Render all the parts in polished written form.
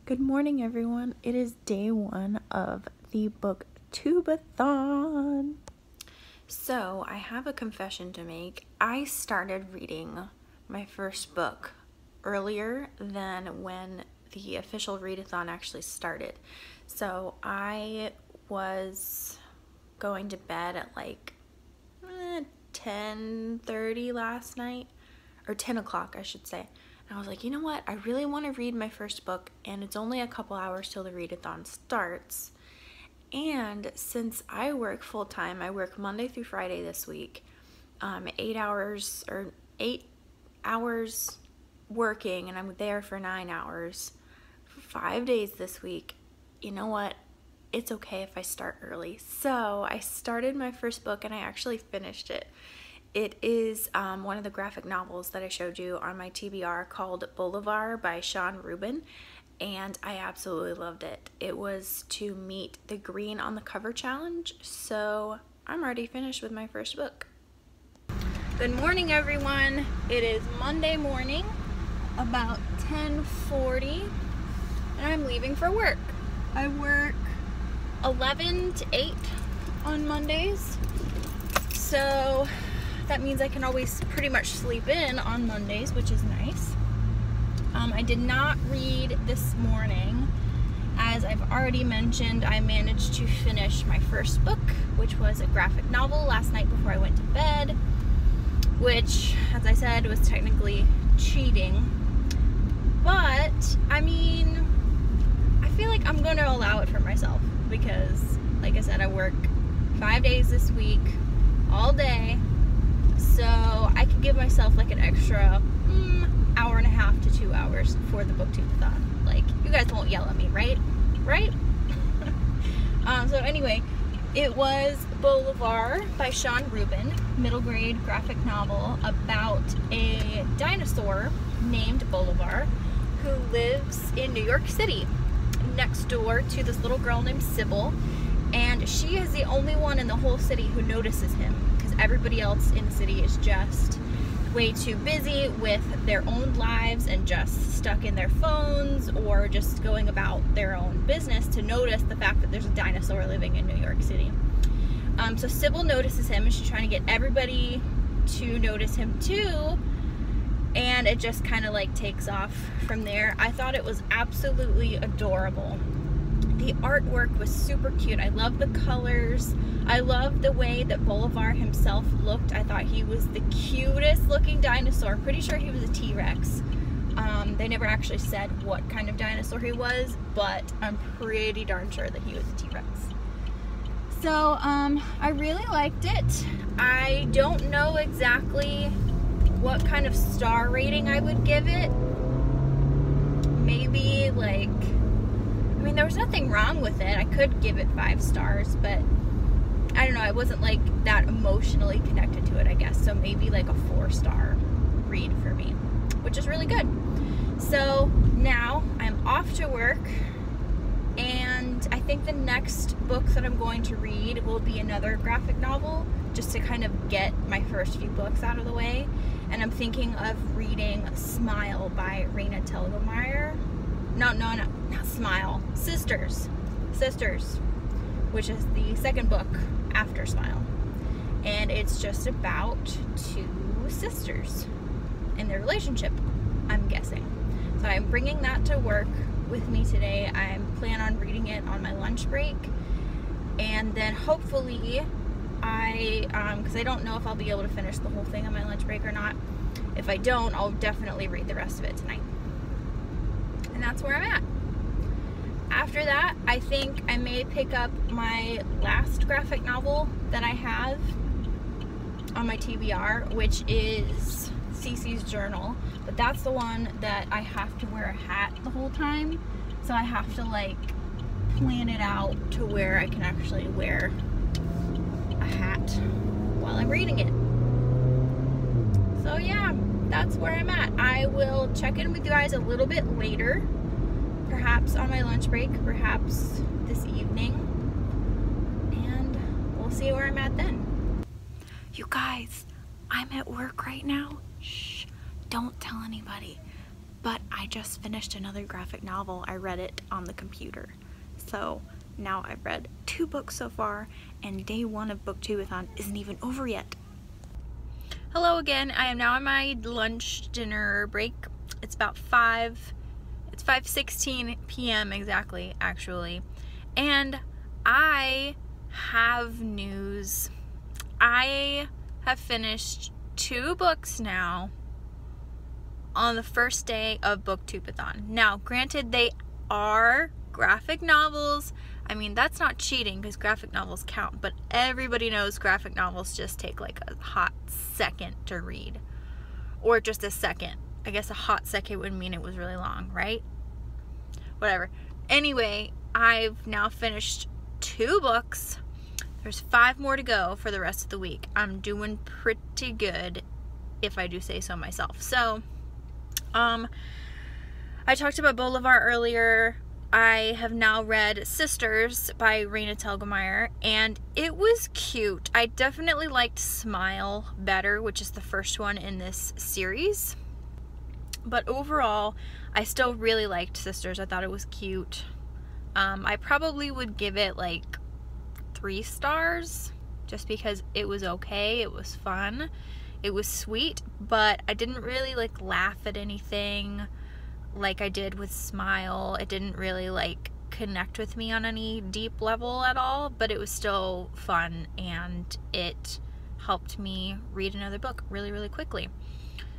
Good morning, everyone. It is day one of the BookTubeAthon. So, I have a confession to make. I started reading my first book earlier than when the official read-a-thon actually started. So, I was going to bed at like 10:30 last night, or 10 o'clock, I should say. And I was like, you know what? I really want to read my first book, and it's only a couple hours till the read-a-thon starts. And since I work full-time, I work Monday through Friday this week, 8 hours working, and I'm there for 9 hours, 5 days this week. You know what? It's okay if I start early. So I started my first book, and I actually finished it. It is one of the graphic novels that I showed you on my TBR called Bolivar by Rubin, and I absolutely loved it. It was to meet the green on the cover challenge, so I'm already finished with my first book. Good morning, everyone. It is Monday morning, about 10:40, and I'm leaving for work. I work 11 to 8 on Mondays, so that means I can always pretty much sleep in on Mondays, which is nice. I did not read this morning. As I've already mentioned, I managed to finish my first book, which was a graphic novel, last night before I went to bed, which, as I said, was technically cheating. But, I mean, I feel like I'm going to allow it for myself because, like I said, I work 5 days this week, all day. So I could give myself like an extra hour and a half to 2 hours for the BookTubeAthon. Like, you guys won't yell at me, right? Right? So anyway, it was Bolivar by Rubin, middle grade graphic novel about a dinosaur named Bolivar who lives in New York City next door to this little girl named Sybil, and she is the only one in the whole city who notices him. Everybody else in the city is just way too busy with their own lives and just stuck in their phones or just going about their own business to notice the fact that there's a dinosaur living in New York City. So Sybil notices him, and she's trying to get everybody to notice him too, and it just kind of like takes off from there. I thought it was absolutely adorable. The artwork was super cute. I love the colors. I love the way that Bolivar himself looked. I thought he was the cutest looking dinosaur. I'm pretty sure he was a T-Rex. They never actually said what kind of dinosaur he was, but I'm pretty darn sure that he was a T-Rex. So, I really liked it. I don't know exactly what kind of star rating I would give it. Maybe like, I mean, there was nothing wrong with it. I could give it 5 stars, but I don't know, I wasn't like that emotionally connected to it, I guess. So maybe like a 4-star read for me, which is really good. So now I'm off to work, and I think the next book that I'm going to read will be another graphic novel, just to kind of get my first few books out of the way. And I'm thinking of reading Smile by Raina Telgemeier. No, not Smile. Sisters, which is the second book after Smile. And it's just about 2 sisters in their relationship, I'm guessing. So I'm bringing that to work with me today. I plan on reading it on my lunch break. And then hopefully because I don't know if I'll be able to finish the whole thing on my lunch break or not. If I don't, I'll definitely read the rest of it tonight. And that's where I'm at. After that, I think I may pick up my last graphic novel that I have on my TBR, which is Cici's Journal. But that's the one that I have to wear a hat the whole time. So I have to like plan it out to where I can actually wear a hat while I'm reading it. So yeah, that's where I'm at. I will check in with you guys a little bit later. Perhaps on my lunch break, perhaps this evening, and we'll see where I'm at then. You guys, I'm at work right now. Shh, don't tell anybody. but I just finished another graphic novel. I read it on the computer. So now I've read 2 books so far, and day 1 of BookTubeAthon isn't even over yet. Hello again. I am now on my lunch dinner break. It's about 5:16 p.m. exactly, actually. And I have news. I have finished 2 books now on the first day of BookTubeAthon. Now, granted, they are graphic novels. I mean, that's not cheating because graphic novels count, but everybody knows graphic novels just take like a hot second to read. Or just a second. I guess a hot second would mean it was really long, right? Whatever. Anyway, I've now finished 2 books. There's 5 more to go for the rest of the week. I'm doing pretty good, if I do say so myself. So, I talked about Bolivar earlier. I have now read Sisters by Raina Telgemeier, and it was cute. I definitely liked Smile better, which is the first one in this series. But overall, I still really liked Sisters. I thought it was cute. I probably would give it like 3 stars, just because it was okay, it was fun, it was sweet, but I didn't really like laugh at anything like I did with Smile. It didn't really like connect with me on any deep level at all, but it was still fun, and it helped me read another book really, really quickly.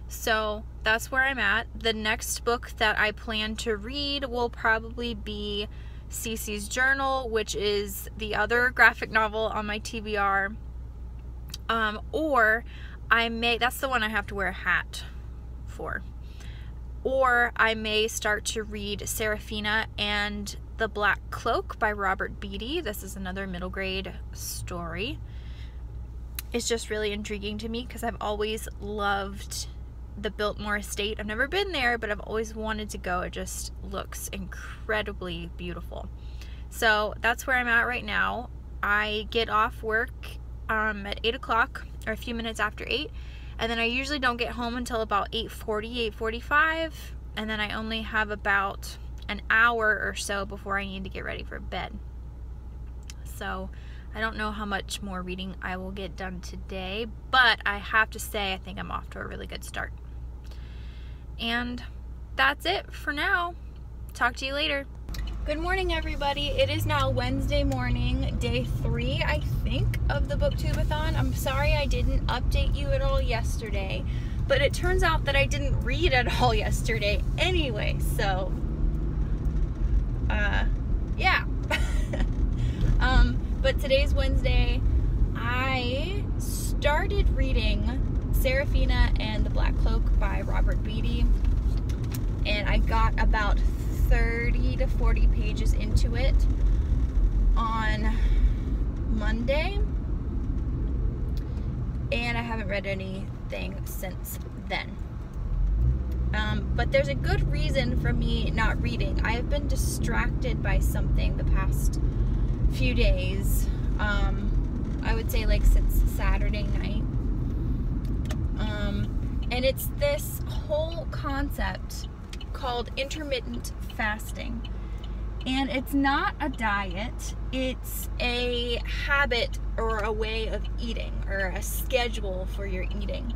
So that's where I'm at. The next book that I plan to read will probably be Cici's Journal, which is the other graphic novel on my TBR. Or I may, that's the one I have to wear a hat for. Or I may start to read Serafina and the Black Cloak by Beatty. This is another middle grade story. It's just really intriguing to me because I've always loved the Biltmore Estate. I've never been there, but I've always wanted to go. It just looks incredibly beautiful. So that's where I'm at right now. I get off work at 8 o'clock, or a few minutes after 8, and then I usually don't get home until about 8:40, 8:45, and then I only have about an hour or so before I need to get ready for bed. So I don't know how much more reading I will get done today, but I have to say I think I'm off to a really good start. And that's it for now. Talk to you later. Good morning, everybody. It is now Wednesday morning, day 3, I think, of the BookTubeAthon. I'm sorry I didn't update you at all yesterday, but it turns out that I didn't read at all yesterday anyway, so, yeah. But today's Wednesday. I started reading Serafina and the Black Cloak by Beatty, and I got about 30 to 40 pages into it on Monday, and I haven't read anything since then. But there's a good reason for me not reading. I have been distracted by something the past few days. I would say like since Saturday night. And it's this whole concept called intermittent fasting. And it's not a diet, it's a habit or a way of eating, or a schedule for your eating.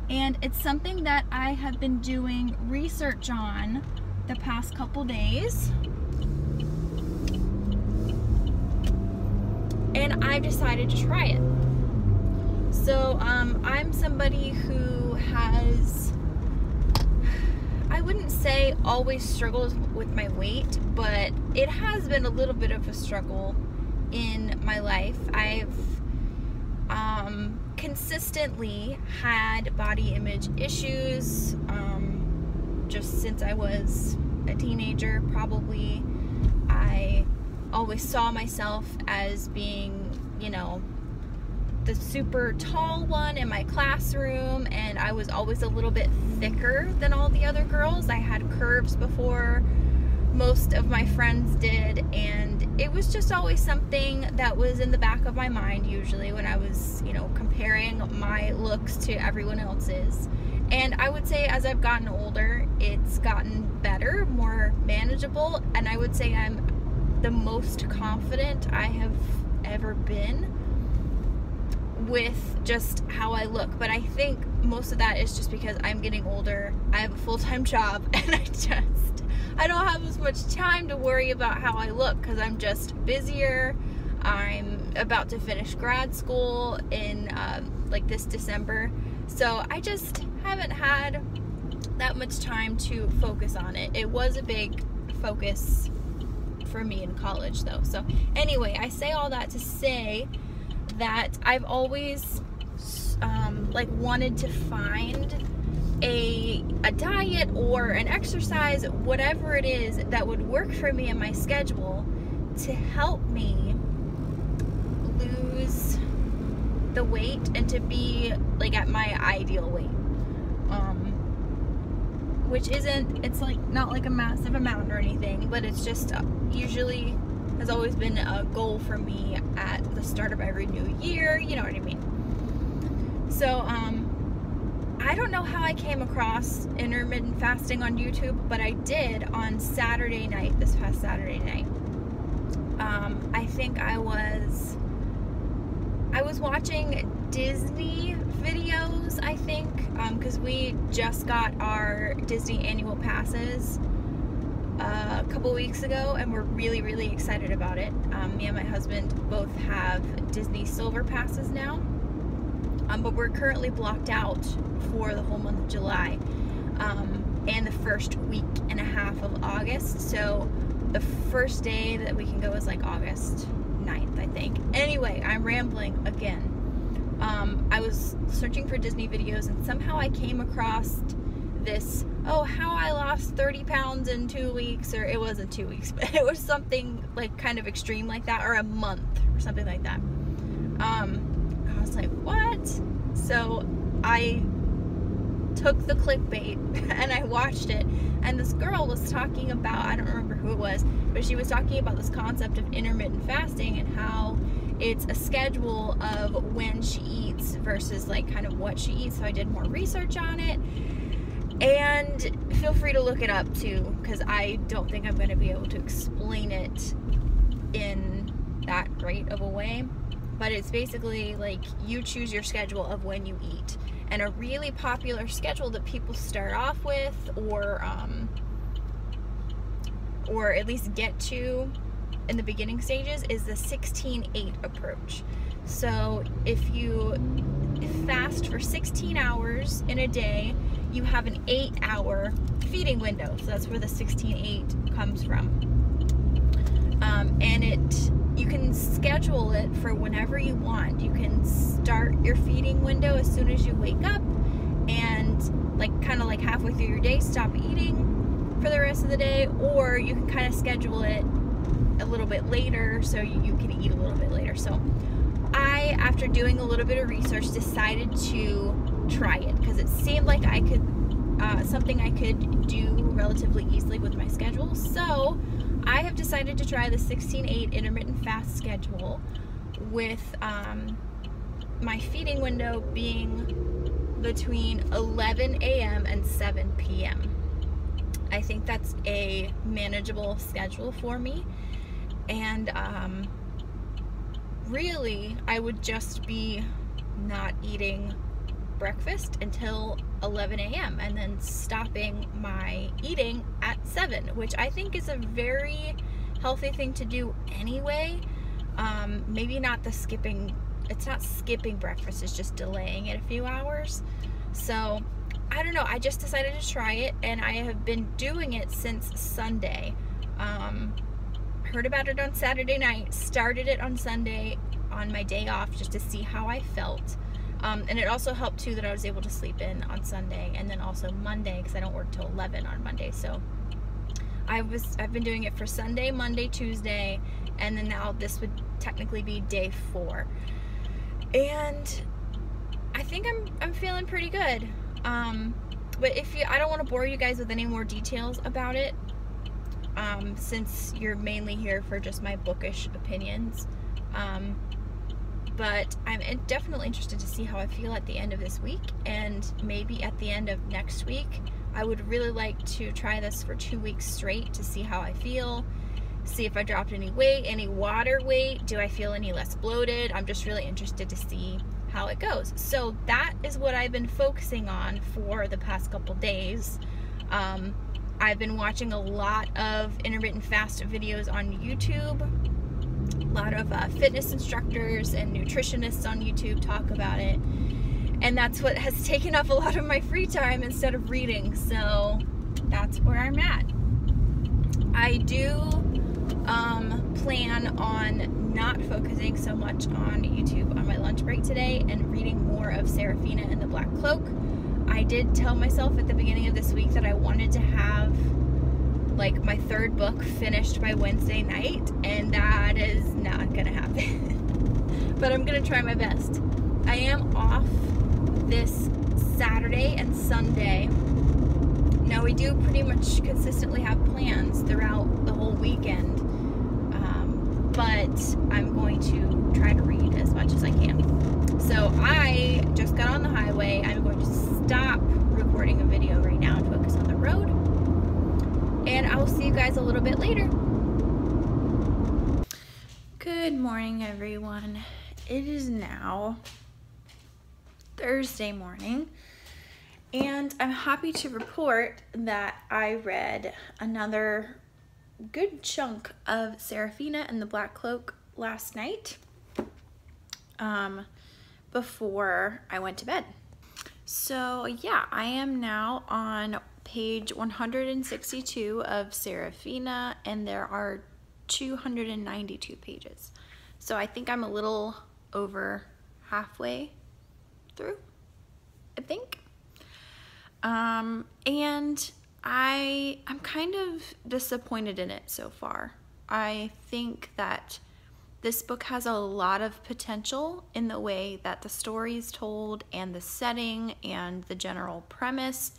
And it's something that I have been doing research on the past couple days. And I decided to try it. So I'm somebody who has, I wouldn't say always struggles with my weight, but it has been a little bit of a struggle in my life. I've consistently had body image issues just since I was a teenager, probably. I always saw myself as being, you know, the super tall one in my classroom, and I was always a little bit thicker than all the other girls. I had curves before most of my friends did, and it was just always something that was in the back of my mind usually when I was, you know, comparing my looks to everyone else's. And I would say as I've gotten older, it's gotten better, more manageable, and I would say I'm the most confident I have ever been with just how I look. But I think most of that is just because I'm getting older, I have a full-time job, and I don't have as much time to worry about how I look because I'm just busier. I'm about to finish grad school in like this December, so I just haven't had that much time to focus on it. It was a big focus for me in college though. So anyway, I say all that to say that I've always like wanted to find a diet or an exercise, whatever it is, that would work for me in my schedule to help me lose the weight and to be like at my ideal weight, which isn't, it's like not like a massive amount or anything, but it's just usually has always been a goal for me at the start of every new year, you know what I mean? So I don't know how I came across intermittent fasting on YouTube, but I did on Saturday night, this past Saturday night. I think I was watching Disney videos, I think, because we just got our Disney annual passes a couple weeks ago, and we're really, really excited about it. Me and my husband both have Disney silver passes now, but we're currently blocked out for the whole month of July, and the first week and a half of August. So the first day that we can go is like August 9th, I think. Anyway, I'm rambling again. I was searching for Disney videos, and somehow I came across this, oh, how I lost 30 pounds in 2 weeks, or it wasn't 2 weeks, but it was something like kind of extreme like that, or a month or something like that. I was like, what? So I took the clickbait and I watched it, and this girl was talking about, I don't remember who it was, but she was talking about this concept of intermittent fasting and how it's a schedule of when she eats versus like kind of what she eats. So I did more research on it, and feel free to look it up too, because I don't think I'm going to be able to explain it in that great of a way. But it's basically like you choose your schedule of when you eat. And a really popular schedule that people start off with, or at least get to in the beginning stages, is the 16-8 approach. So if you fast for 16 hours in a day, you have an 8-hour feeding window. So that's where the 16-8 comes from. And you can schedule it for whenever you want. You can start your feeding window as soon as you wake up, and like kind of like halfway through your day stop eating for the rest of the day, or you can kind of schedule it a little bit later so you can eat a little bit later. So I, after doing a little bit of research, decided to try it because it seemed like I could something I could do relatively easily with my schedule. So I have decided to try the 16-8 intermittent fast schedule with my feeding window being between 11 a.m. and 7 p.m. I think that's a manageable schedule for me, and really I would just be not eating breakfast until 11 a.m. and then stopping my eating at 7, which I think is a very healthy thing to do anyway. Maybe not the skipping, it's not skipping breakfast, it's just delaying it a few hours. So I don't know, I just decided to try it, and I have been doing it since Sunday. Heard about it on Saturday night, started it on Sunday on my day off just to see how I felt. And it also helped too that I was able to sleep in on Sunday, and then also Monday, because I don't work till 11 on Monday. So I've been doing it for Sunday, Monday, Tuesday, and then now this would technically be day 4. And I think I'm feeling pretty good. But I don't want to bore you guys with any more details about it, since you're mainly here for just my bookish opinions. But I'm definitely interested to see how I feel at the end of this week, and maybe at the end of next week I would really like to try this for 2 weeks straight to see how I feel, see if I dropped any weight, any water weight, do I feel any less bloated. I'm just really interested to see how it goes. So that is what I've been focusing on for the past couple days. I've been watching a lot of intermittent fast videos on YouTube. A lot of fitness instructors and nutritionists on YouTube talk about it. And that's what has taken up a lot of my free time instead of reading. So that's where I'm at. I do plan on not focusing so much on YouTube on my lunch break today and reading more of Serafina and the Black Cloak. I did tell myself at the beginning of this week that I wanted to have like my 3rd book finished by Wednesday night, and that is not gonna happen. But I'm gonna try my best. I am off this Saturday and Sunday. Now we do pretty much consistently have plans throughout the whole weekend, but I'm going to try to read as much as I can. So I just got on the highway. I'm going to stop recording a video right now and focus on the road, and I will see you guys a little bit later. Good morning, everyone. It is now Thursday morning, and I'm happy to report that I read another good chunk of Serafina and the Black Cloak last night before I went to bed. So yeah, I am now on page 162 of Serafina, and there are 292 pages. So I think I'm a little over halfway through, I think. And I'm kind of disappointed in it so far. I think that this book has a lot of potential in the way that the story is told and the setting and the general premise,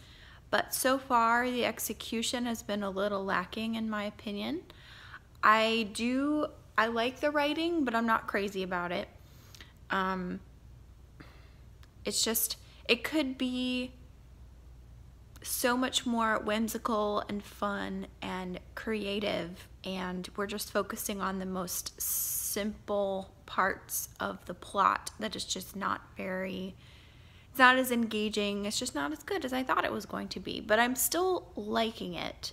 but so far the execution has been a little lacking in my opinion. I like the writing, but I'm not crazy about it. It's just, it could be so much more whimsical and fun and creative, and we're just focusing on the most simple parts of the plot that is just not very, it's not as engaging, it's just not as good as I thought it was going to be, but I'm still liking it.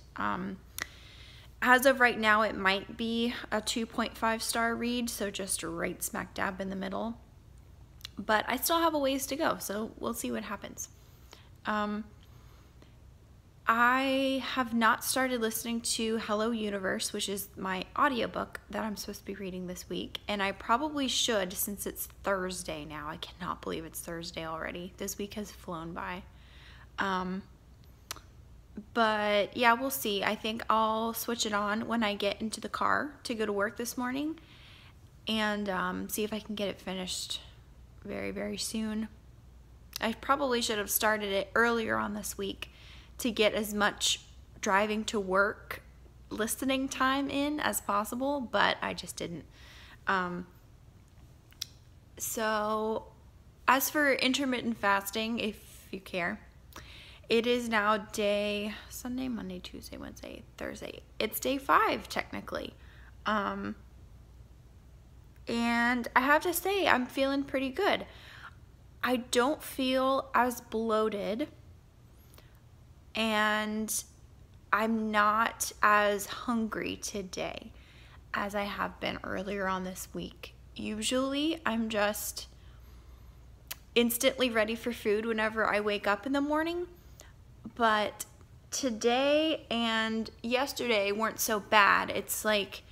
As of right now, it might be a 2.5 star read, so just right smack dab in the middle, but I still have a ways to go, so we'll see what happens. I have not started listening to Hello Universe, which is my audiobook that I'm supposed to be reading this week, and I probably should since it's Thursday now. I cannot believe it's Thursday already. This week has flown by. But yeah, we'll see. I think I'll switch it on when I get into the car to go to work this morning, and see if I can get it finished very, very soon. I probably should have started it earlier on this week to get as much driving to work listening time in as possible, but I just didn't. So as for intermittent fasting, if you care, it is now Sunday, Monday, Tuesday, Wednesday, Thursday. It's day 5 technically. And I have to say, I'm feeling pretty good. I don't feel as bloated, and I'm not as hungry today as I have been earlier on this week. Usually I'm just instantly ready for food whenever I wake up in the morning, but today and yesterday weren't so bad. It's like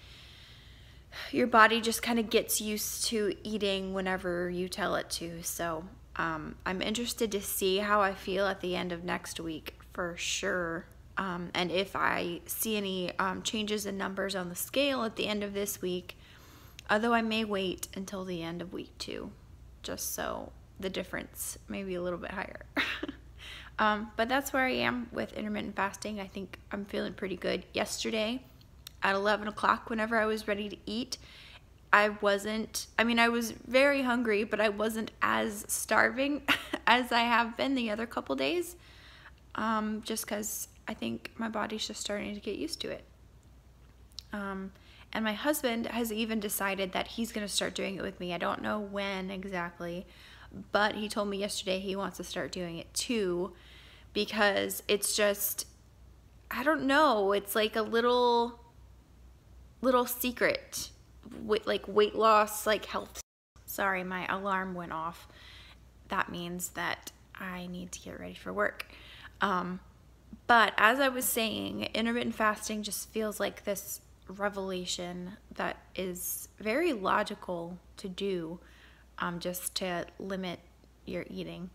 your body just kind of gets used to eating whenever you tell it to. So I'm interested to see how I feel at the end of next week for sure. And if I see any changes in numbers on the scale at the end of this week, although I may wait until the end of week 2, just so the difference may be a little bit higher. But that's where I am with intermittent fasting. I think I'm feeling pretty good. Yesterday at 11 o'clock, whenever I was ready to eat, I was very hungry, but I wasn't as starving as I have been the other couple days. just because I think my body's just starting to get used to it. And my husband has even decided that he's going to start doing it with me. I don't know when exactly, but he told me yesterday he wants to start doing it too, because it's just, I don't know, it's like a little secret with like weight loss, like health. Sorry, my alarm went off. That means that I need to get ready for work. But as I was saying, intermittent fasting just feels like this revelation that is very logical to do, just to limit your eating.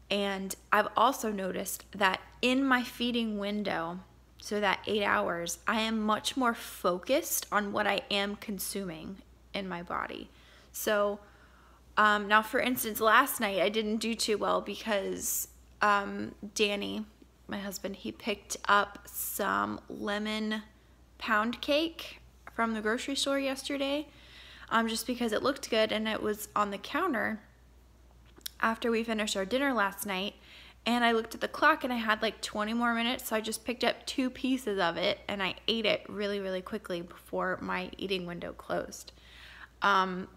And I've also noticed that in my feeding window, so that 8 hours, I am much more focused on what I am consuming in my body. So now, for instance, last night I didn't do too well because Danny, my husband, he picked up some lemon pound cake from the grocery store yesterday, just because it looked good and it was on the counter after we finished our dinner last night. And I looked at the clock and I had like 20 more minutes, so I just picked up 2 pieces of it and I ate it really, really quickly before my eating window closed.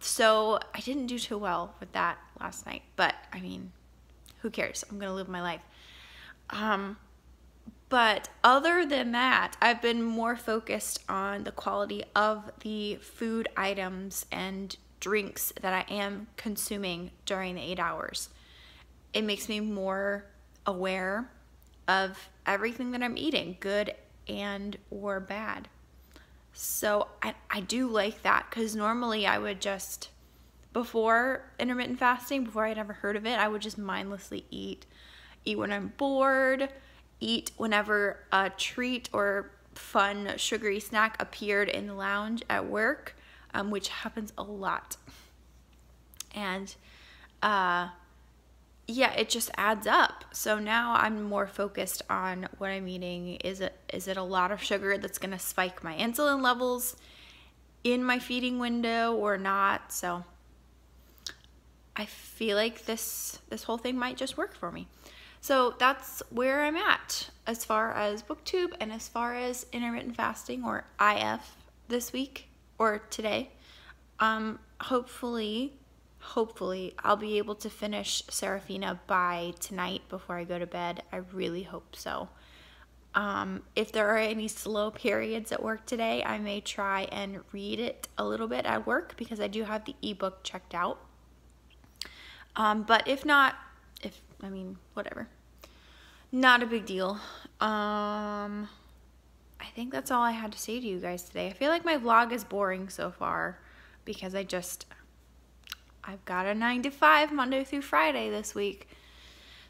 So I didn't do too well with that last night, but I mean, who cares? I'm gonna live my life. But other than that, I've been more focused on the quality of the food items and drinks that I am consuming during the 8 hours. It makes me more aware of everything that I'm eating, good and or bad. So I do like that, because normally I would just, before intermittent fasting, before I'd ever heard of it, I would just mindlessly eat when I'm bored, eat whenever a treat or fun sugary snack appeared in the lounge at work, which happens a lot. And yeah, it just adds up. So now I'm more focused on what I'm eating. Is it a lot of sugar that's going to spike my insulin levels in my feeding window or not? So I feel like this whole thing might just work for me. So that's where I'm at as far as BookTube and as far as intermittent fasting, or IF, this week or today. Hopefully I'll be able to finish Serafina by tonight before I go to bed. I really hope so. If there are any slow periods at work today, I may try and read it a little bit at work, because I do have the ebook checked out. But if not, whatever. Not a big deal. I think that's all I had to say to you guys today. I feel like my vlog is boring so far, because I've got a 9 to 5 Monday through Friday this week.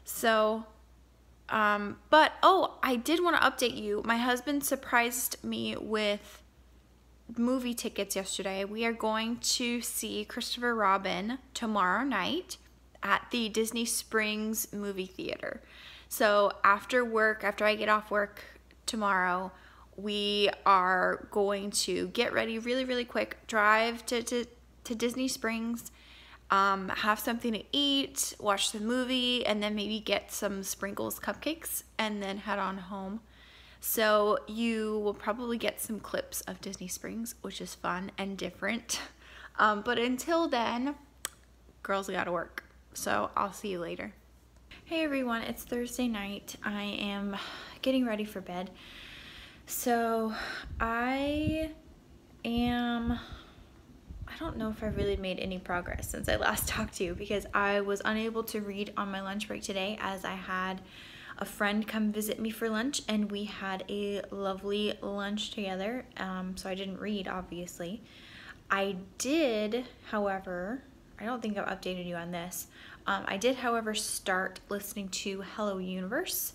So, but, I did want to update you. My husband surprised me with movie tickets yesterday. We are going to see Christopher Robin tomorrow night at the Disney Springs movie theater. So after I get off work tomorrow, we are going to get ready really, really quick, drive to Disney Springs, have something to eat, watch the movie, and then maybe get some Sprinkles cupcakes and then head on home. So you will probably get some clips of Disney Springs, which is fun and different. But until then, girls gotta work. So I'll see you later. Hey everyone, it's Thursday night. I am getting ready for bed. So I don't know if I really made any progress since I last talked to you, because I was unable to read on my lunch break today, as I had a friend come visit me for lunch and we had a lovely lunch together. So I didn't read, obviously. I did, however, I don't think I've updated you on this. I did, however, start listening to Hello Universe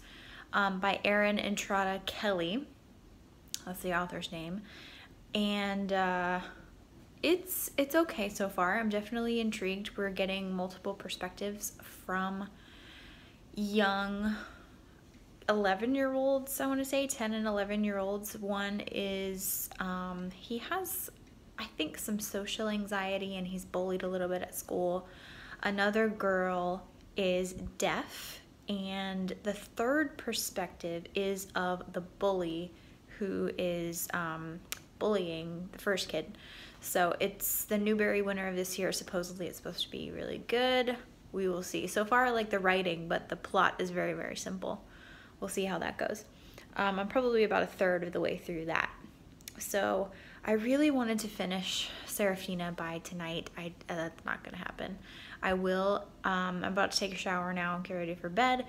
by Erin Entrada Kelly. That's the author's name. And it's okay so far. I'm definitely intrigued. We're getting multiple perspectives from young 11-year-olds, I want to say, 10 and 11-year-olds. One is, he has, I think, some social anxiety and he's bullied a little bit at school. Another girl is deaf and the third perspective is of the bully who is bullying the first kid. So it's the Newbery winner of this year. Supposedly it's supposed to be really good. We will see. So far I like the writing, but the plot is very, very simple. We'll see how that goes. I'm probably about a third of the way through that. So I really wanted to finish Serafina by tonight. That's not gonna happen. I will. I'm about to take a shower now and get ready for bed.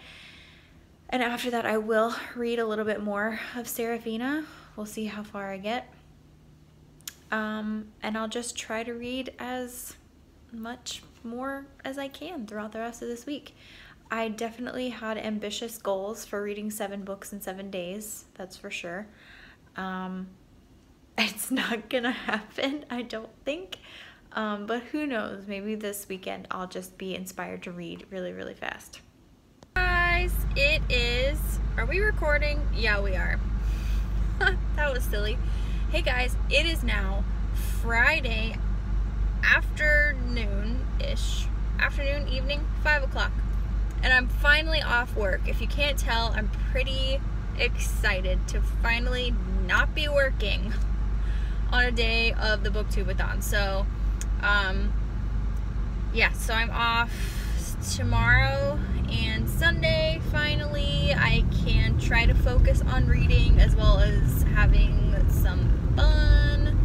And after that I will read a little bit more of Serafina. We'll see how far I get. And I'll just try to read as much more as I can throughout the rest of this week. I definitely had ambitious goals for reading 7 books in 7 days, that's for sure. It's not gonna happen, I don't think, but who knows, maybe this weekend I'll just be inspired to read really, really fast. Guys, it is, are we recording? Yeah, we are. That was silly. Hey guys, it is now Friday afternoon-ish, afternoon, evening, 5 o'clock. And I'm finally off work. If you can't tell, I'm pretty excited to finally not be working on a day of the BookTubeAthon. So, yeah, so I'm off tomorrow and Sunday. Finally, I can try to focus on reading as well as having some fun.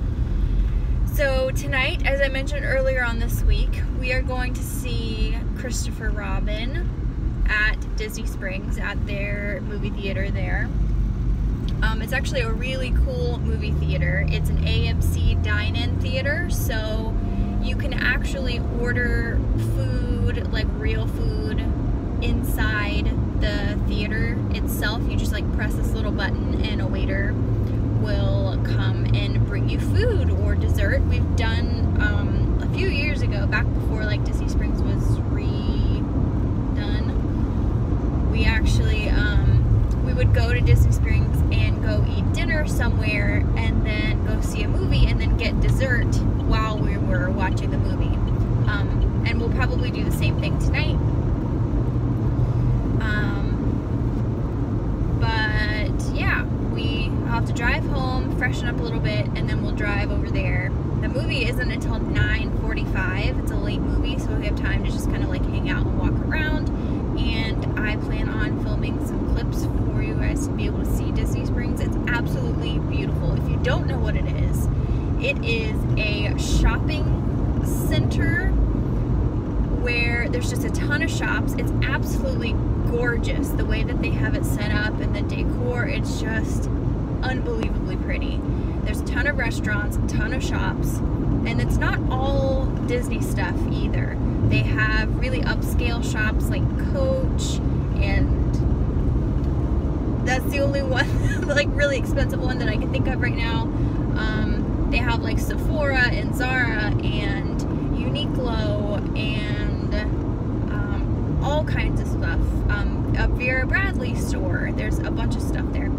So tonight, as I mentioned earlier on this week, we are going to see Christopher Robin at Disney Springs at their movie theater there. It's actually a really cool movie theater. It's an AMC dine-in theater, so you can actually order food, like real food, inside the theater itself. You just like press this little button and a waiter will come and bring you food or dessert. We've done a few years ago, back before like Disney Springs was redone, we actually we would go to Disney Springs and go eat dinner somewhere and then go see a movie and then get dessert while we were watching the movie. And we'll probably do the same thing tonight. But yeah, I'll have to drive home, freshen up a little bit, and then we'll drive over there. The movie isn't until 9:45. It's a late movie, so we have time to just kind of like hang out and walk around. And I plan on filming some clips for you guys to be able to see Disney Springs. It's absolutely beautiful. If you don't know what it is a shopping center where there's just a ton of shops. It's absolutely gorgeous, the way that they have it set up and the decor. It's just unbelievably pretty. There's a ton of restaurants, a ton of shops, and it's not all Disney stuff either. They have really upscale shops like Coach, and that's the only one, like really expensive one that I can think of right now. They have like Sephora and Zara and Uniqlo and all kinds of stuff. A Vera Bradley store. There's a bunch of stuff there.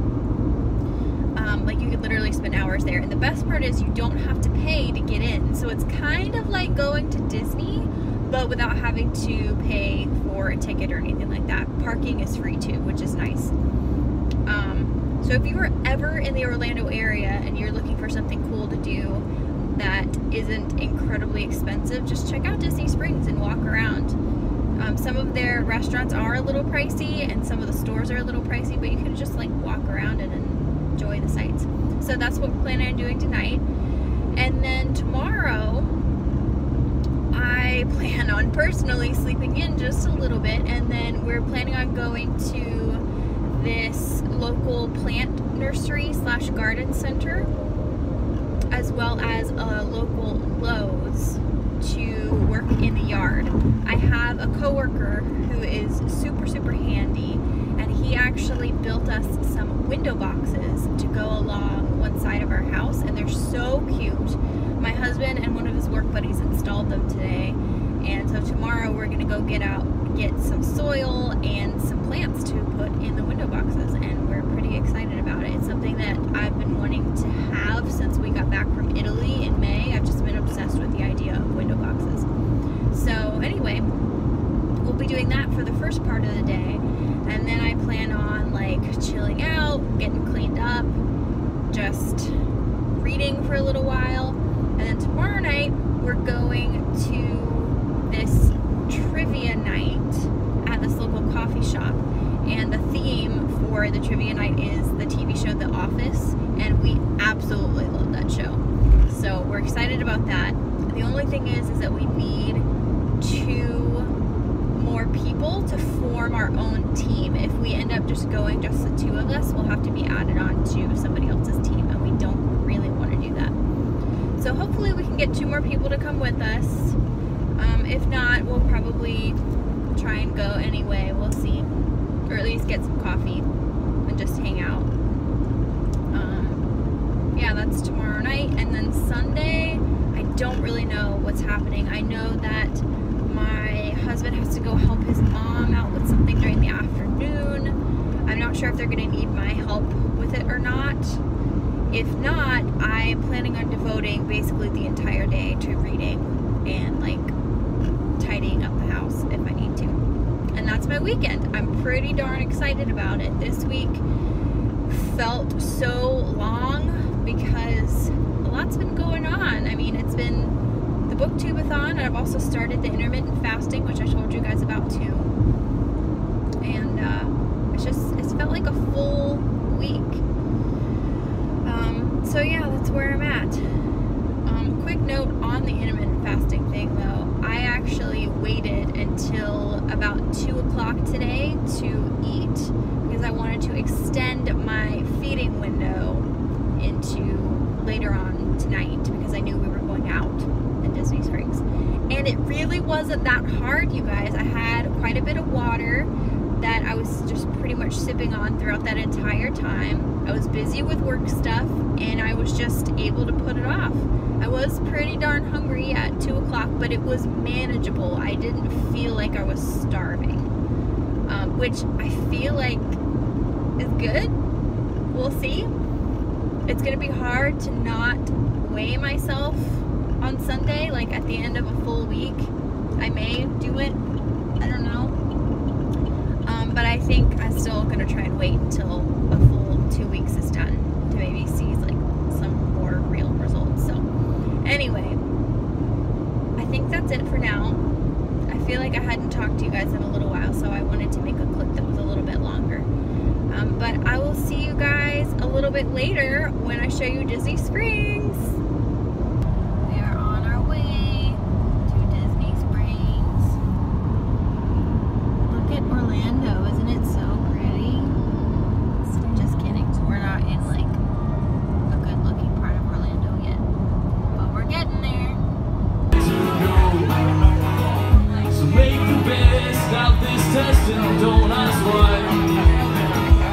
Like you could literally spend hours there. And the best part is you don't have to pay to get in. So it's kind of like going to Disney, but without having to pay for a ticket or anything like that. Parking is free too, which is nice. So if you were ever in the Orlando area and you're looking for something cool to do that isn't incredibly expensive, just check out Disney Springs and walk around. Some of their restaurants are a little pricey and some of the stores are a little pricey, but you can just like walk around and enjoy the sights. So that's what we're planning on doing tonight. And then tomorrow, I plan on personally sleeping in just a little bit, and then we're planning on going to this local plant nursery / garden center, as well as a local Lowe's to work in the yard. I have a coworker who is super handy, and he actually built us some window boxes to go along one side of our house, and they're so cute. My husband and one of his work buddies installed them today, and so tomorrow we're gonna go get some soil and some plants to put in the window boxes, and we're pretty excited about it. It's something that I've been wanting to have since we got back from Italy in May. I've just been obsessed with the idea of window boxes. So anyway, we'll be doing that for the first part of the day, just reading for a little while. And then tomorrow night, we're going to this trivia night at this local coffee shop. And the theme for the trivia night is the TV show The Office, and we absolutely love that show. So we're excited about that. The only thing is that we need 2 more people to form our own team. If we end up just going just the 2 of us, we'll have to be added on to somebody else's team, and we don't really want to do that. So hopefully we can get 2 more people to come with us. If not, we'll probably try and go anyway. We'll see. Or at least get some coffee and just hang out. Yeah, that's tomorrow night. And then Sunday, I don't really know what's happening. I know that my husband has to go help his mom out with something during the afternoon. I'm not sure if they're going to need my help with it or not. If not, I'm planning on devoting basically the entire day to reading and like tidying up the house if I need to. And that's my weekend. I'm pretty darn excited about it. This week felt so long because a lot's been going on. I mean, it's been the BookTubeAthon, and I've also started the intermittent fasting, which I told you guys about too. And it's felt like a full week. So yeah, that's where I'm at. Quick note on the intermittent fasting thing though, I actually waited until about 2 o'clock today to eat because I wanted to extend my feeding window into later on tonight because I knew we were going out in Disney Springs. And it really wasn't that hard, you guys. I had quite a bit of water that I was just pretty much sipping on throughout that entire time. I was busy with work stuff and I was just able to put it off. I was pretty darn hungry at 2 o'clock, but it was manageable. I didn't feel like I was starving, which I feel like is good. We'll see. It's gonna be hard to not weigh myself on Sunday, like at the end of a full week. I may do it, I don't know. But I think I'm still gonna try and wait until a full 2 weeks is done to maybe see like some more real results. So anyway, I think that's it for now. I feel like I hadn't talked to you guys in a little while, so I wanted to make a clip that was a little bit longer. But I will see you guys a little bit later when I show you Disney Springs. We are on our way to Disney Springs. Look at Orlando, isn't it so pretty? Just kidding, we're not in like a good looking part of Orlando yet, but we're getting there. So make the best of this test and don't ask why.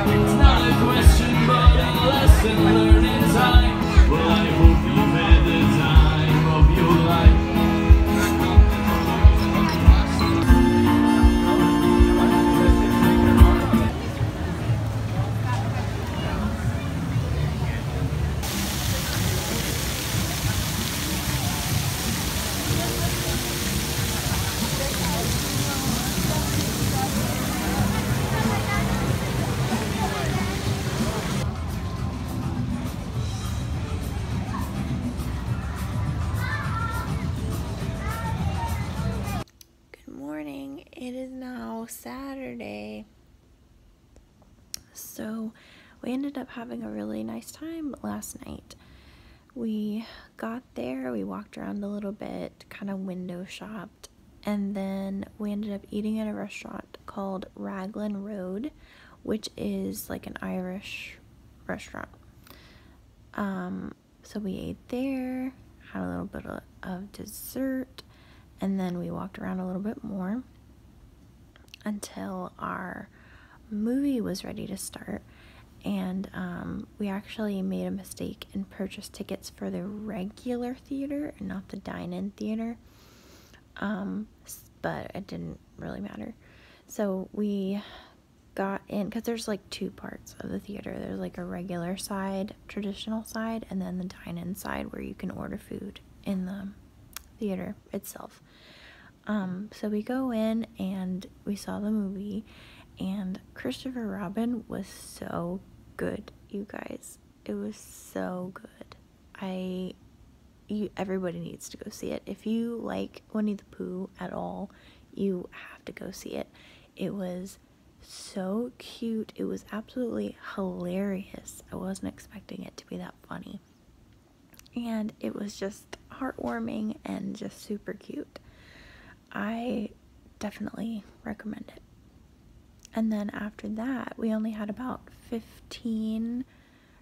It's not a question but a lesson learned in time. Well, I hope you've had the time of your life. It is now Saturday, so we ended up having a really nice time last night. We got there, we walked around a little bit, kind of window shopped, and then we ended up eating at a restaurant called Raglan Road, which is like an Irish restaurant. So we ate there, had a little bit of dessert, and then we walked around a little bit more until our movie was ready to start. And we actually made a mistake and purchased tickets for the regular theater and not the dine-in theater, but it didn't really matter. So we got in, because there's like 2 parts of the theater. There's like a regular side, traditional side, and then the dine-in side where you can order food in the theater itself. So we go in and we saw the movie, and Christopher Robin was so good, you guys. It was so good. Everybody needs to go see it. If you like Winnie the Pooh at all, you have to go see it. It was so cute. It was absolutely hilarious. I wasn't expecting it to be that funny. And it was just heartwarming and just super cute. I definitely recommend it. And then after that, we only had about 15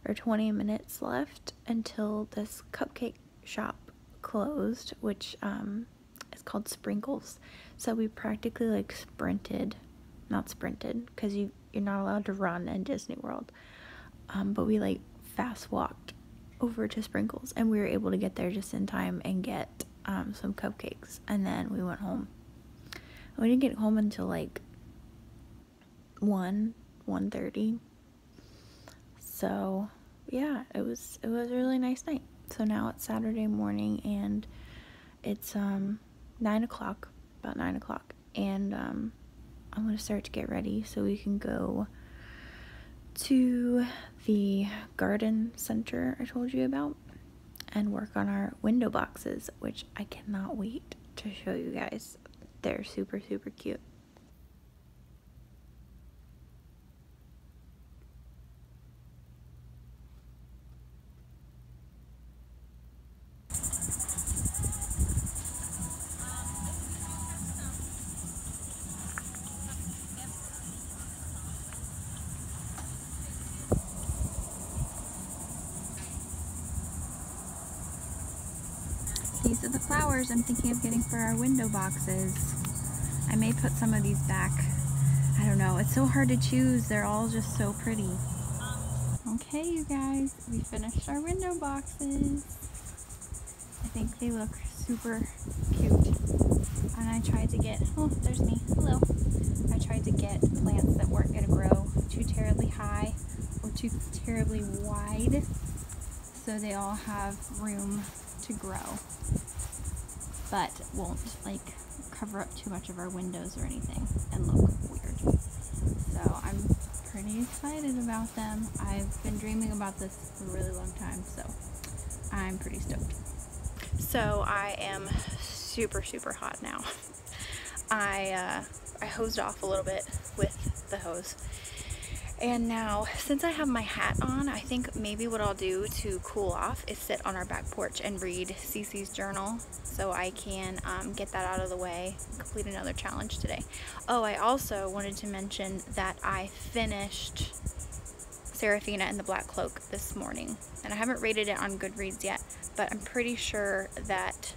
or 20 minutes left until this cupcake shop closed, which is called Sprinkles. So we practically like not sprinted because you're not allowed to run in Disney World, but we like fast walked over to Sprinkles, and we were able to get there just in time and get some cupcakes, and then we went home. We didn't get home until like 1:30. So yeah, it was a really nice night. So now it's Saturday morning, and it's 9 o'clock, about 9 o'clock, and I'm gonna start to get ready so we can go to the garden center I told you about and work on our window boxes, which I cannot wait to show you guys. They're super cute. These are the flowers I'm thinking of getting for our window boxes. I may put some of these back. I don't know. It's so hard to choose. They're all just so pretty. Okay, you guys, we finished our window boxes. I think they look super cute. And I tried to get, oh, there's me. Hello. I tried to get plants that weren't going to grow too terribly high or too terribly wide, so they all have room to grow, but won't like cover up too much of our windows or anything and look weird. So I'm pretty excited about them. I've been dreaming about this for a really long time, so I'm pretty stoked. So I am super hot now. I hosed off a little bit with the hose. And now, since I have my hat on, I think maybe what I'll do to cool off is sit on our back porch and read Cici's journal, so I can get that out of the way and complete another challenge today. Oh, I also wanted to mention that I finished Serafina and the Black Cloak this morning, and I haven't rated it on Goodreads yet, but I'm pretty sure that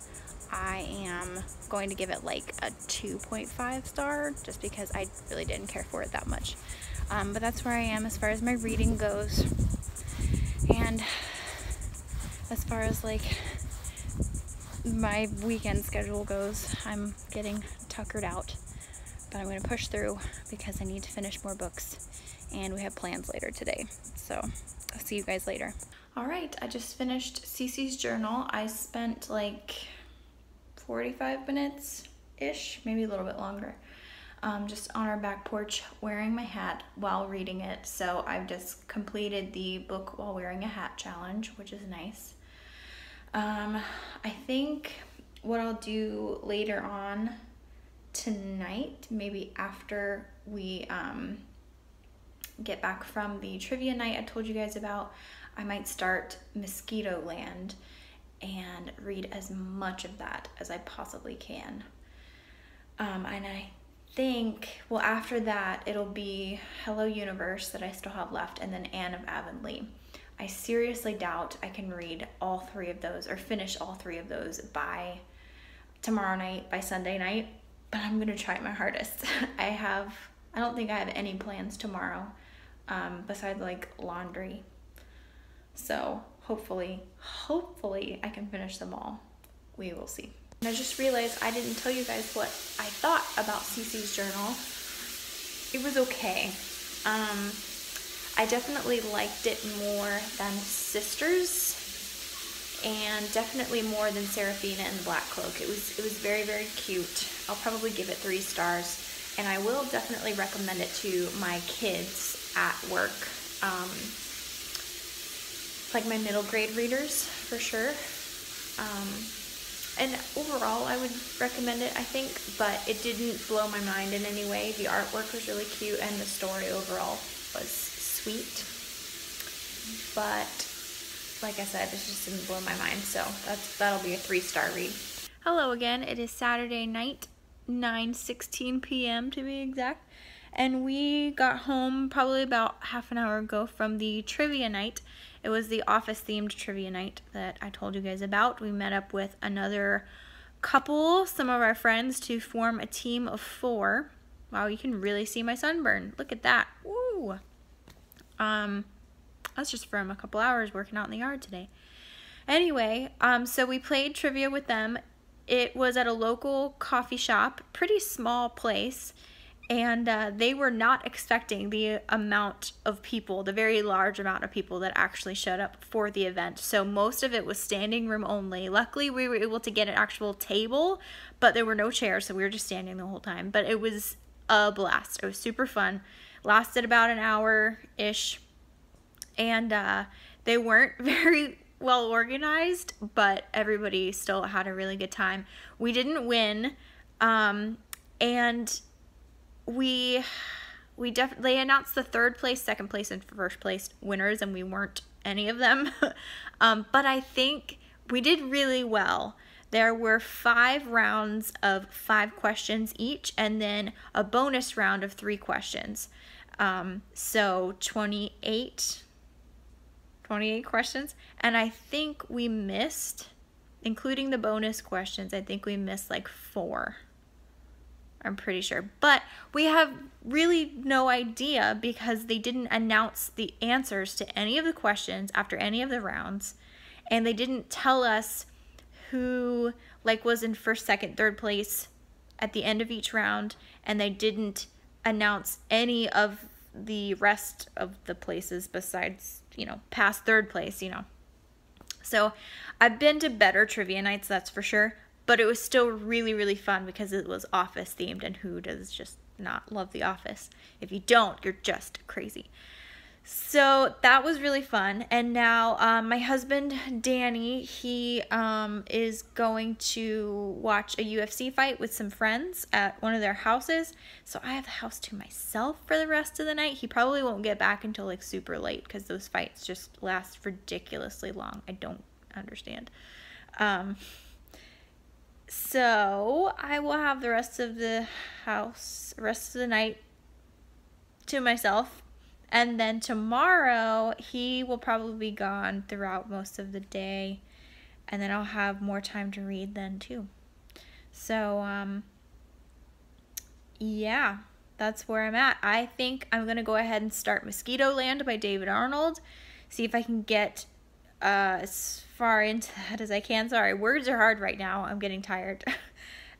I am going to give it like a 2.5 star, just because I really didn't care for it that much. But that's where I am as far as my reading goes. And as far as like my weekend schedule goes, I'm getting tuckered out, but I'm going to push through because I need to finish more books, and we have plans later today. So I'll see you guys later. All right, I just finished Cici's journal. I spent like 45 minutes-ish, maybe a little bit longer, just on our back porch wearing my hat while reading it. So I've just completed the book while wearing a hat challenge, which is nice. I think what I'll do later on tonight, maybe after we get back from the trivia night I told you guys about, I might start Mosquitoland and read as much of that as I possibly can. And I think, well, after that, it'll be Hello Universe that I still have left, and then Anne of Avonlea. I seriously doubt I can read all three of those or finish all three of those by tomorrow night, by Sunday night, but I'm gonna try my hardest. I don't think I have any plans tomorrow besides like laundry. So hopefully I can finish them all. We will see. And I just realized I didn't tell you guys what I thought about Cici's journal. It was okay. I definitely liked it more than Sisters, and definitely more than Serafina and the Black Cloak. It was very cute. I'll probably give it 3 stars, and I will definitely recommend it to my kids at work. like my middle grade readers for sure. And overall, I would recommend it, I think, but it didn't blow my mind in any way. The artwork was really cute, and the story overall was sweet. But like I said, it just didn't blow my mind, so that'll be a 3-star read. Hello again. It is Saturday night, 9:16 p.m. to be exact, and we got home probably about half an hour ago from the trivia night. It was the office-themed trivia night that I told you guys about. We met up with another couple, some of our friends, to form a team of 4. Wow, you can really see my sunburn. Look at that. Woo! That's just from a couple hours working out in the yard today. Anyway, so we played trivia with them. It was at a local coffee shop, pretty small place. And they were not expecting the amount of people, the very large amount of people that actually showed up for the event. So most of it was standing room only. Luckily, we were able to get an actual table, but there were no chairs, so we were just standing the whole time. But it was a blast. It was super fun. Lasted about an hour-ish. And they weren't very well organized, but everybody still had a really good time. We didn't win, and they announced the 3rd place, 2nd place, and 1st place winners, and we weren't any of them. But I think we did really well. There were 5 rounds of 5 questions each, and then a bonus round of 3 questions. So 28 questions, and I think we missed, including the bonus questions, I think we missed like 4. I'm pretty sure, but we have really no idea because they didn't announce the answers to any of the questions after any of the rounds, and they didn't tell us who like was in 1st, 2nd, 3rd place at the end of each round, and they didn't announce any of the rest of the places besides, you know, past 3rd place, you know. So I've been to better trivia nights, that's for sure. But it was still really, really fun because it was office themed, and who does just not love The Office? If you don't, you're just crazy. So that was really fun. And now my husband, Danny, he is going to watch a UFC fight with some friends at one of their houses. So I have the house to myself for the rest of the night. He probably won't get back until like super late because those fights just last ridiculously long. I don't understand. So I will have the rest of the night to myself. And then tomorrow, he will probably be gone throughout most of the day. And then I'll have more time to read then too. So, yeah, that's where I'm at. I think I'm going to go ahead and start Mosquitoland by David Arnold. See if I can get as far into that as I can. Sorry, words are hard right now. I'm getting tired.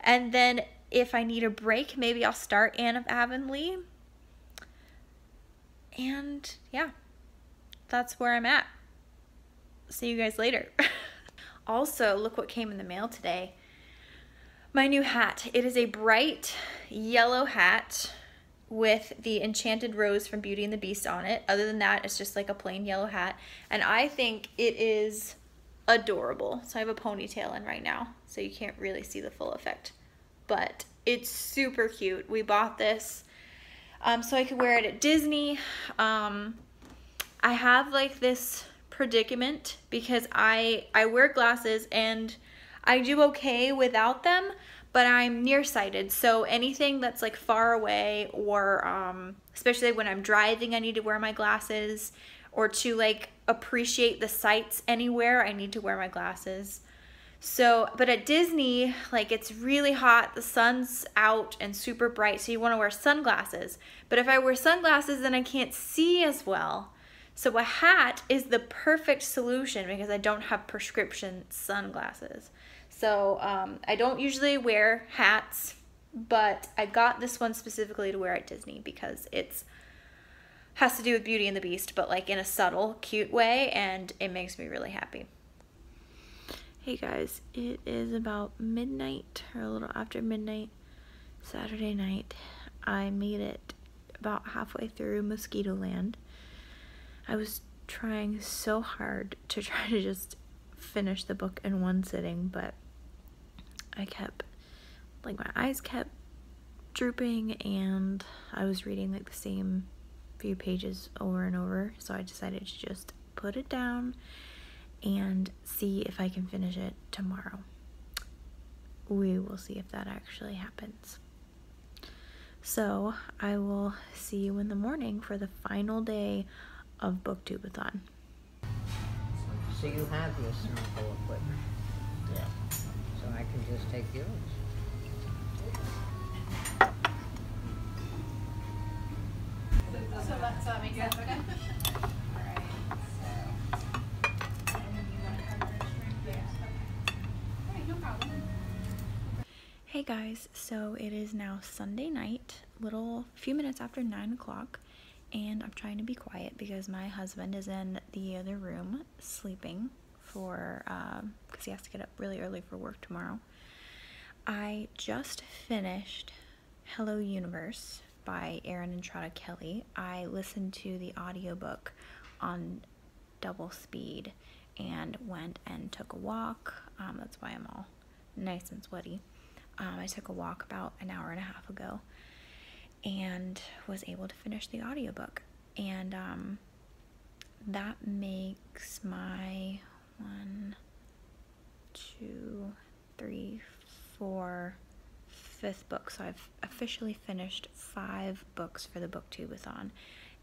And then if I need a break, maybe I'll start Anne of Avonlea. And yeah, that's where I'm at. See you guys later. Also, look what came in the mail today. My new hat. It is a bright yellow hat with the enchanted rose from Beauty and the Beast on it. Other than that, it's just like a plain yellow hat. And I think it is adorable. So I have a ponytail in right now, so you can't really see the full effect. But it's super cute. We bought this so I could wear it at Disney. I have like this predicament because I wear glasses and I do okay without them, but I'm nearsighted, so anything that's like far away or especially when I'm driving, I need to wear my glasses, or to like appreciate the sights anywhere, I need to wear my glasses. So, but at Disney, like it's really hot, the sun's out and super bright, so you want to wear sunglasses. But if I wear sunglasses, then I can't see as well. So a hat is the perfect solution because I don't have prescription sunglasses. So I don't usually wear hats, but I got this one specifically to wear at Disney because it's has to do with Beauty and the Beast, but like in a subtle, cute way, and it makes me really happy. Hey guys, it is about midnight, or a little after midnight, Saturday night. I made it about halfway through Mosquitoland. I was trying so hard to try to just finish the book in one sitting, but I kept, like, my eyes kept drooping, and I was reading like the same few pages over and over, so I decided to just put it down and see if I can finish it tomorrow. We will see if that actually happens. So I will see you in the morning for the final day of BookTubeAthon. So you have your snorkel equipment. Yeah. So I can just take yours. So that's makes sense, okay? Alright, so. And then you want to have another string? Yes. Okay. Alright, no problem. Hey guys, so it is now Sunday night, few minutes after 9 o'clock, and I'm trying to be quiet because my husband is in the other room sleeping for, because he has to get up really early for work tomorrow. I just finished Hello Universe by Erin and Entrada Kelly. I listened to the audiobook on double speed and went and took a walk. That's why I'm all nice and sweaty. I took a walk about an hour and a half ago and was able to finish the audiobook. And that makes my 5th book. So I've officially finished 5 books for the BookTubeAthon,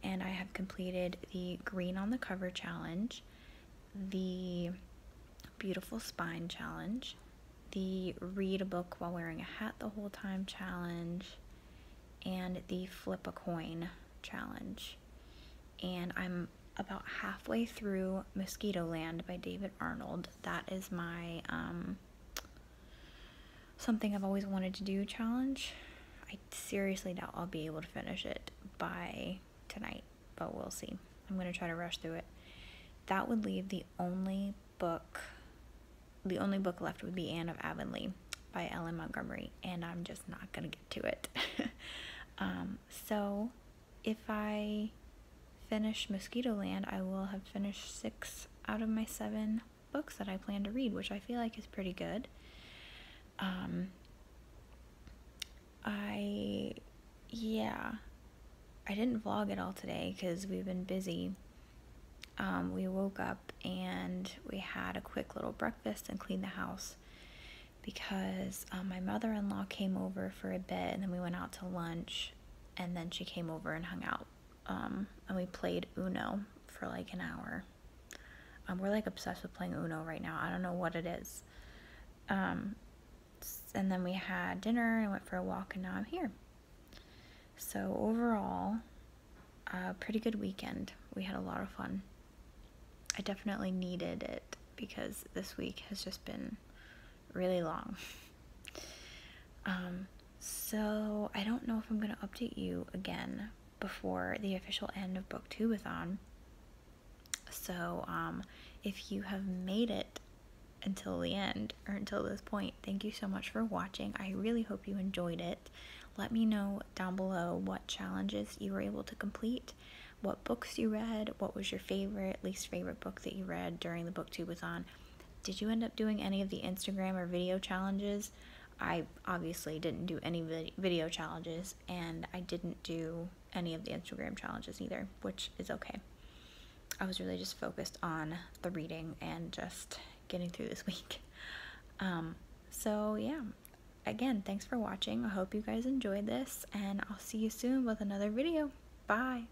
and I have completed the Green on the Cover challenge, the Beautiful Spine challenge, the Read a Book While Wearing a Hat the Whole Time challenge, and the Flip a Coin challenge. And I'm about halfway through Mosquitoland by David Arnold. That is my something I've always wanted to do challenge. I seriously doubt I'll be able to finish it by tonight, but we'll see. I'm going to try to rush through it. That would leave the only book left would be Anne of Avonlea by Ellen Montgomery, and I'm just not going to get to it. So if I finish Mosquitoland, I will have finished 6 out of my 7 books that I plan to read, which I feel like is pretty good. I didn't vlog it all today because we've been busy. We woke up and we had a quick little breakfast and cleaned the house because my mother-in-law came over for a bit, and then we went out to lunch, and then she came over and hung out, and we played Uno for like an hour. We're like obsessed with playing Uno right now. I don't know what it is. And then we had dinner and went for a walk, and now I'm here. So overall, a pretty good weekend. We had a lot of fun. I definitely needed it because this week has just been really long. So I don't know if I'm going to update you again before the official end of BookTubeAthon. So if you have made it until the end, or until this point, thank you so much for watching. I really hope you enjoyed it. Let me know down below what challenges you were able to complete, what books you read, what was your least favorite book that you read during the BookTubeAthon. Did you end up doing any of the Instagram or video challenges? I obviously didn't do any video challenges, and I didn't do any of the Instagram challenges either, which is okay. I was really just focused on the reading and just getting through this week. So yeah, again, thanks for watching. I hope you guys enjoyed this, and I'll see you soon with another video. Bye!